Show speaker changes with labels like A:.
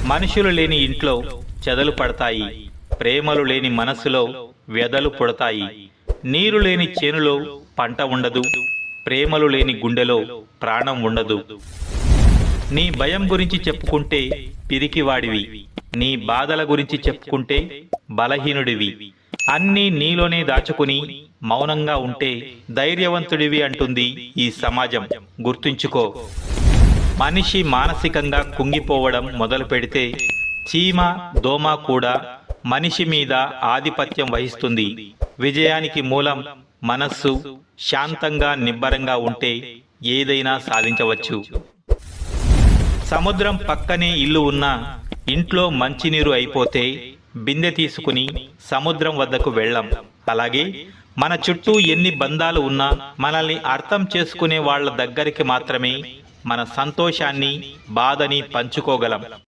A: మనుషులు లేని ఇంట్లో చెదలు పడతాయి, ప్రేమలు లేని మనసులో వ్యధలు పుడతాయి. నీరు లేని చేనులో పంట ఉండదు, ప్రేమలు లేని గుండెలో ప్రాణం ఉండదు. నీ భయం గురించి చెప్పుకుంటే పిరికివాడివి, నీ బాధల గురించి చెప్పుకుంటే బలహీనుడివి. అన్నీ నీలోనే దాచుకుని మౌనంగా ఉంటే ధైర్యవంతుడివి అంటుంది ఈ సమాజం. గుర్తుంచుకో, మనిషి మానసికంగా కుంగిపోవడం మొదలు పెడితే చీమ దోమ కూడా మనిషి మీద ఆధిపత్యం వహిస్తుంది. విజయానికి మూలం మనస్సు శాంతంగా నిబ్బరంగా ఉంటే ఏదైనా సాధించవచ్చు. సముద్రం పక్కనే ఇల్లు ఉన్నా ఇంట్లో మంచినీరు అయిపోతే బిందె తీసుకుని సముద్రం వద్దకు వెళ్ళం. అలాగే మన చుట్టూ ఎన్ని బంధాలు ఉన్నా మనల్ని అర్థం చేసుకునే వాళ్ళ దగ్గరికి మాత్రమే మన సంతోషాన్ని బాధని పంచుకోగలం.